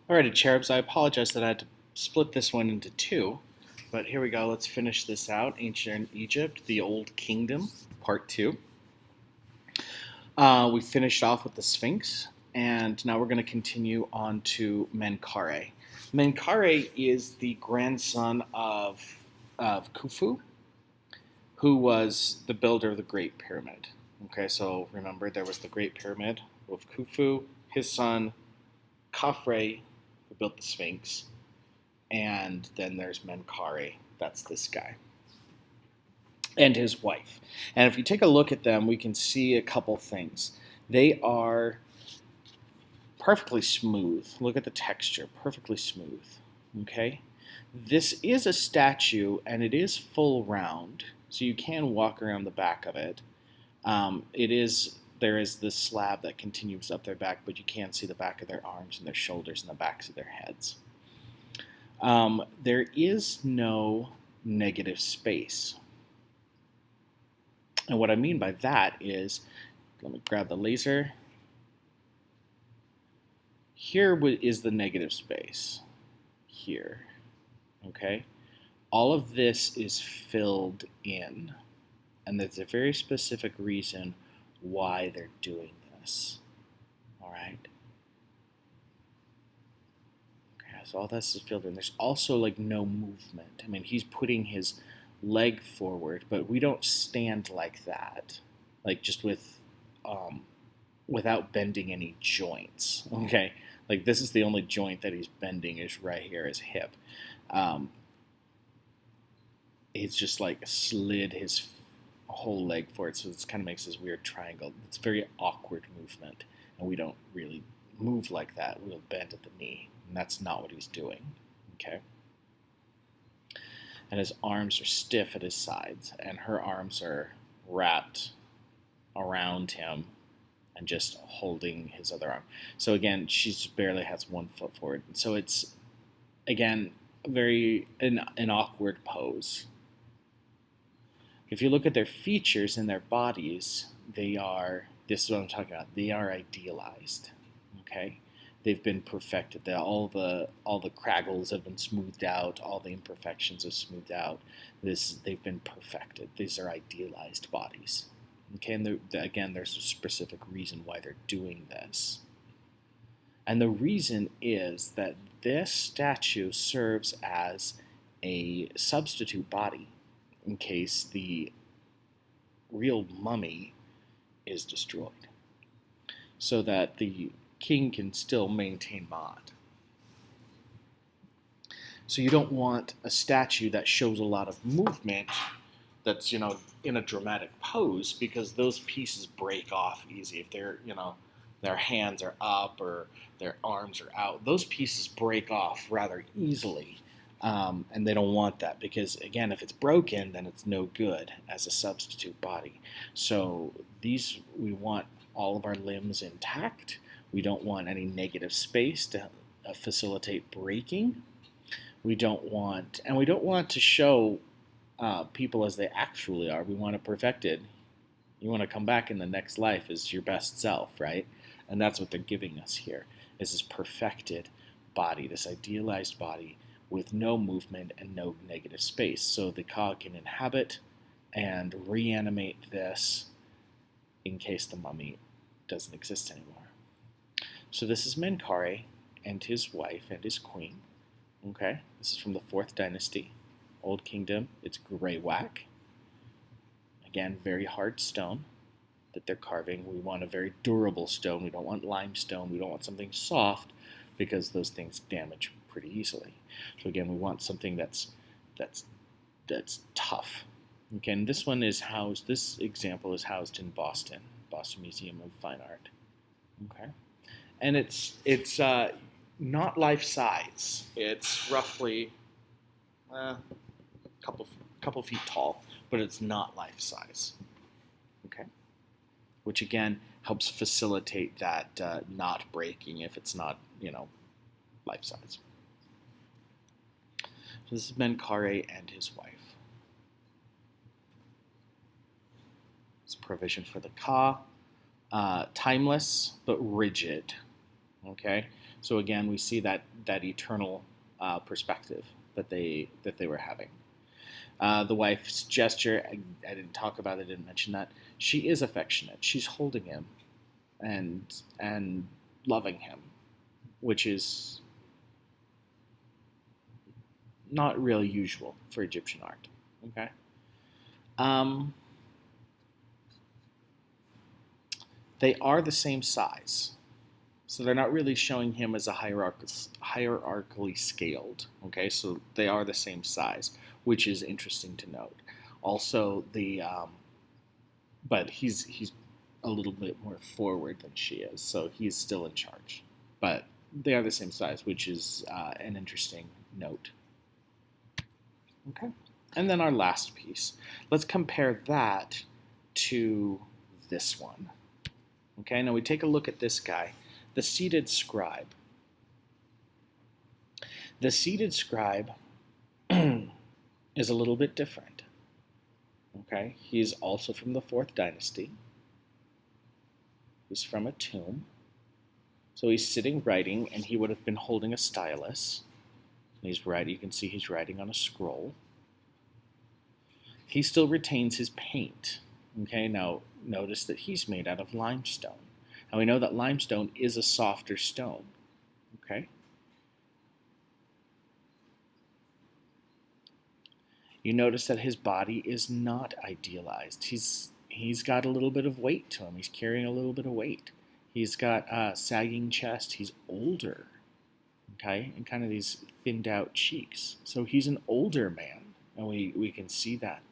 Alrighty, cherubs, I apologize that I had to split this one into two, but here we go. Let's finish this out. Ancient Egypt, the Old Kingdom, Part 2. We finished off with the Sphinx, and now we're going to continue on to Menkaure. Menkaure is the grandson of Khufu, who was the builder of the Great Pyramid. Okay, so remember there was the Great Pyramid with Khufu, his son, Khafre, who built the Sphinx, and then there's Menkaure, that's this guy, and his wife. And if you take a look at them, we can see a couple things. They are perfectly smooth. Look at the texture, perfectly smooth. Okay? This is a statue, and it is full round, so you can walk around the back of it. There is this slab that continues up their back, but you can't see the back of their arms and their shoulders and the backs of their heads. There is no negative space. And what I mean by that is, let me grab the laser. Here is the negative space. Here. Okay? All of this is filled in. And there's a very specific reason why they're doing this. All right? Okay, so all this is filled in. There's also like no movement. I mean, he's putting his leg forward, but we don't stand like that. Like just without bending any joints. Okay? Like this is the only joint that he's bending is right here, his hip. He's just like slid his whole leg forward, so this kind of makes this weird triangle. It's a very awkward movement, and we don't really move like that. We'll bend at the knee, and that's not what he's doing. Okay? And his arms are stiff at his sides, and her arms are wrapped around him and just holding his other arm. So again, she barely has 1 foot forward. So it's, again, an awkward pose. If you look at their features and their bodies, this is what I'm talking about, they are idealized, okay? They've been perfected. All the craggles have been smoothed out, all the imperfections are smoothed out. They've been perfected. These are idealized bodies. Okay, and again, there's a specific reason why they're doing this. And the reason is that this statue serves as a substitute body in case the real mummy is destroyed, so that the king can still maintain mod. So you don't want a statue that shows a lot of movement that's, in a dramatic pose, because those pieces break off easy. If their hands are up or their arms are out, those pieces break off rather easily. And they don't want that because, again, if it's broken, then it's no good as a substitute body. So we want all of our limbs intact. We don't want any negative space to facilitate breaking. We don't want to show people as they actually are. We want to perfect it. You want to come back in the next life as your best self, right? And that's what they're giving us here, is this perfected body, this idealized body with no movement and no negative space. So the Ka can inhabit and reanimate this in case the mummy doesn't exist anymore. So this is Menkaure and his wife and his queen. Okay, this is from the 4th dynasty, Old Kingdom. It's gray whack. Again, very hard stone that they're carving. We want a very durable stone. We don't want limestone. We don't want something soft because those things damage pretty easily. So again, we want something that's tough. Okay, and this example is housed in Boston Museum of Fine Art. Okay, and it's not life size. It's roughly a couple feet tall, but it's not life size. Okay, which again helps facilitate that not breaking if it's not life size. So this is Menkaure and his wife. It's a provision for the Ka. Timeless but rigid. Okay, So again, we see that eternal perspective that they were having. The wife's gesture, I didn't talk about it, I didn't mention that. She is affectionate. She's holding him and loving him, which is not really usual for Egyptian art. Okay. They are the same size, so they're not really showing him as a hierarchically scaled. Okay, so they are the same size, which is interesting to note. Also, but he's a little bit more forward than she is, so he is still in charge. But they are the same size, which is an interesting note. Okay, and then our last piece. Let's compare that to this one. Okay, now we take a look at this guy, the seated scribe. The seated scribe is a little bit different. Okay, he's also from the 4th dynasty. He's from a tomb. So he's sitting writing, and he would have been holding a stylus. He's writing, you can see he's writing on a scroll. He still retains his paint. Okay, now notice that he's made out of limestone. Now we know that limestone is a softer stone. Okay. You notice that his body is not idealized. He's got a little bit of weight to him. He's carrying a little bit of weight. He's got a sagging chest. He's older. Okay, and kind of these thinned out cheeks. So he's an older man, and we can see that.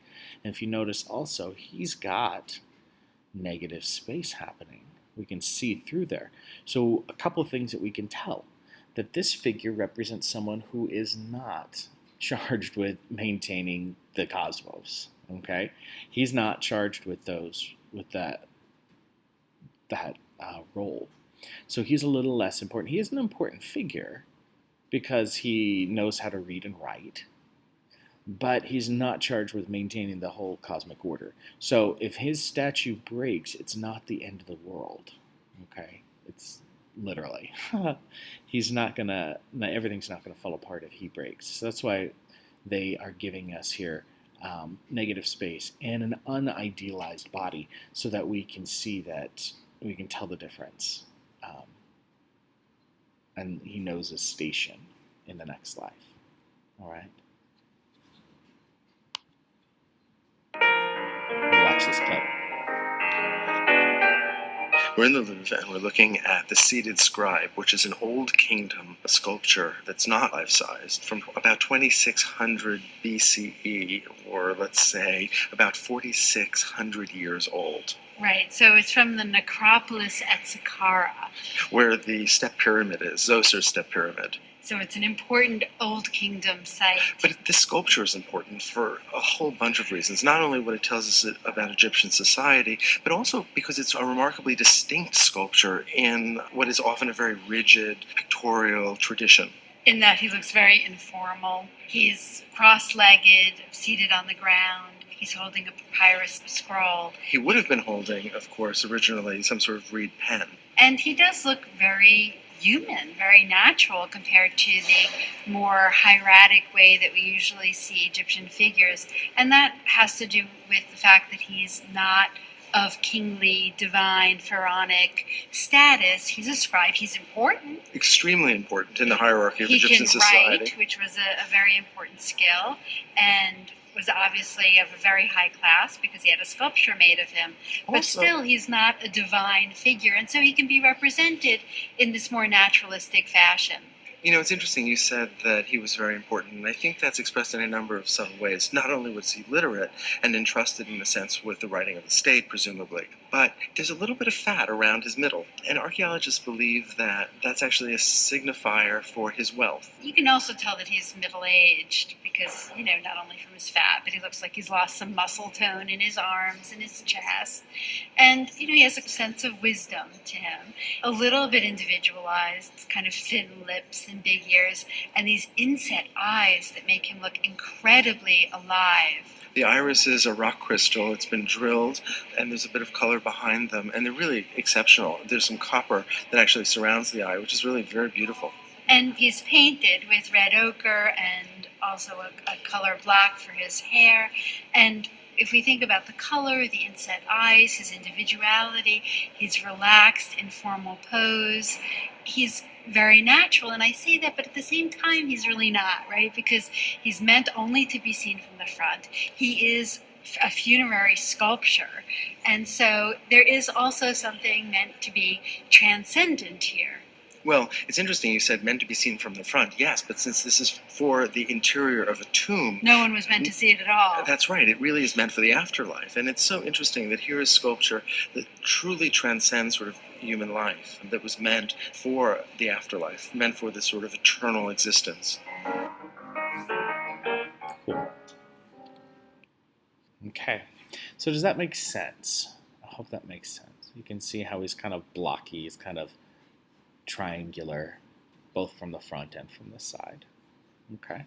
And if you notice also, he's got negative space happening. We can see through there. So a couple of things that we can tell. That this figure represents someone who is not charged with maintaining the cosmos. Okay? He's not charged with that role. So he's a little less important. He is an important figure because he knows how to read and write, but he's not charged with maintaining the whole cosmic order. So if his statue breaks, it's not the end of the world. Okay? It's literally. He's not gonna, everything's not gonna fall apart if he breaks. So that's why they are giving us here negative space and an unidealized body so that we can see that, we can tell the difference. And he knows his station in the next life. All right? Watch this clip. We're in the Louvre and we're looking at the seated scribe, which is an old kingdom sculpture that's not life-sized, from about 2600 BCE, or let's say about 4600 years old. Right, so it's from the necropolis at Saqqara. Where the step pyramid is, Zoser's step pyramid. So it's an important Old Kingdom site. But this sculpture is important for a whole bunch of reasons. Not only what it tells us about Egyptian society, but also because it's a remarkably distinct sculpture in what is often a very rigid pictorial tradition. In that he looks very informal. He's cross-legged, seated on the ground. He's holding a papyrus scroll. He would have been holding, of course, originally some sort of reed pen. And he does look very human, very natural compared to the more hieratic way that we usually see Egyptian figures. And that has to do with the fact that he's not of kingly, divine, pharaonic status. He's a scribe. He's important. Extremely important in the hierarchy of Egyptian society. He can write, which was a very important skill, and was obviously of a very high class because he had a sculpture made of him. But still, he's not a divine figure, and so he can be represented in this more naturalistic fashion. You know, it's interesting you said that he was very important, and I think that's expressed in a number of subtle ways. Not only was he literate and entrusted in a sense with the writing of the state, presumably, but there's a little bit of fat around his middle, and archaeologists believe that that's actually a signifier for his wealth. You can also tell that he's middle-aged because, you know, not only from his fat, but he looks like he's lost some muscle tone in his arms and his chest. And, you know, he has a sense of wisdom to him, a little bit individualized, kind of thin lips and big ears, and these inset eyes that make him look incredibly alive. The iris is a rock crystal. It's been drilled, and there's a bit of color behind them, and they're really exceptional. There's some copper that actually surrounds the eye, which is really very beautiful. And he's painted with red ochre and also a color black for his hair. And if we think about the color, the inset eyes, his individuality, his relaxed, informal pose, he's very natural. And I say that, but at the same time, he's really not, right? Because he's meant only to be seen from the front. He is a funerary sculpture. And so there is also something meant to be transcendent here. Well, it's interesting you said meant to be seen from the front. Yes, but since this is for the interior of a tomb... No one was meant to see it at all. That's right. It really is meant for the afterlife. And it's so interesting that here is sculpture that truly transcends sort of human life, that was meant for the afterlife, meant for this sort of eternal existence. Cool. Okay. So does that make sense? I hope that makes sense. You can see how he's kind of blocky. He's kind of triangular, both from the front and from the side. Okay.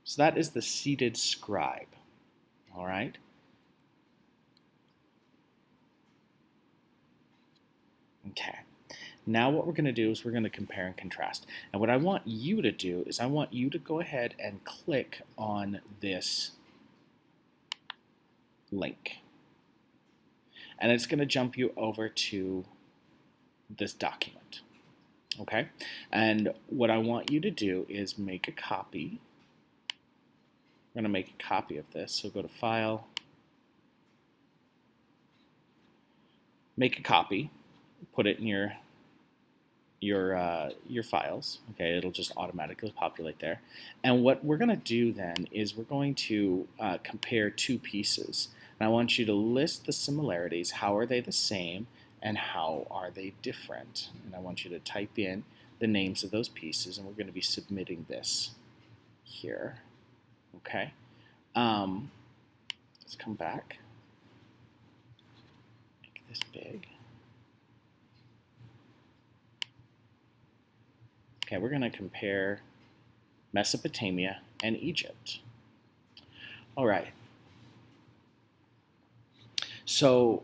So that is the seated scribe. All right. Okay. Now what we're going to do is we're going to compare and contrast. And what I want you to do is I want you to go ahead and click on this link. And it's going to jump you over to this document. Okay? And what I want you to do is make a copy. We're going to make a copy of this. So go to File, make a copy, put it in your files. Okay, it'll just automatically populate there. And what we're going to do then is we're going to compare two pieces. And I want you to list the similarities. How are they the same? And how are they different? And I want you to type in the names of those pieces, and we're going to be submitting this here. Okay. Let's come back. Make this big. Okay, we're going to compare Mesopotamia and Egypt. All right. So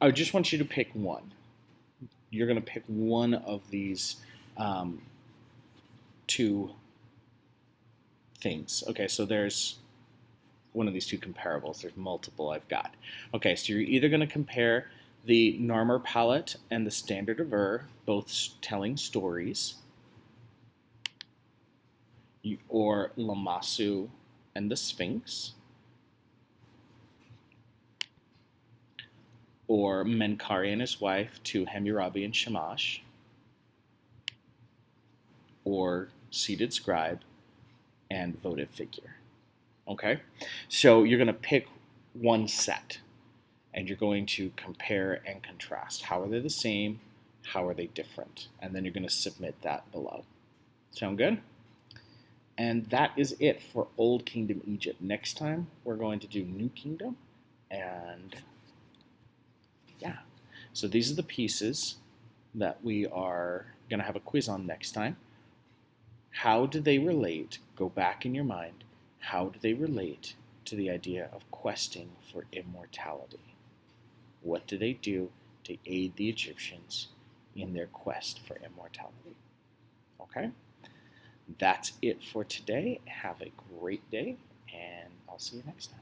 I just want you to pick one. You're going to pick one of these two things. Okay, so there's one of these two comparables. There's multiple I've got. Okay, so you're either going to compare the Narmer palette and the Standard of Ur, both telling stories, or Lamassu and the Sphinx, or Menkaure and his wife to Hammurabi and Shamash, or Seated Scribe and Votive Figure. Okay? So you're going to pick one set, and you're going to compare and contrast. How are they the same? How are they different? And then you're going to submit that below. Sound good? And that is it for Old Kingdom Egypt. Next time, we're going to do New Kingdom, and yeah. So these are the pieces that we are going to have a quiz on next time. How do they relate? Go back in your mind. How do they relate to the idea of questing for immortality? What do they do to aid the Egyptians in their quest for immortality? Okay? That's it for today. Have a great day, and I'll see you next time.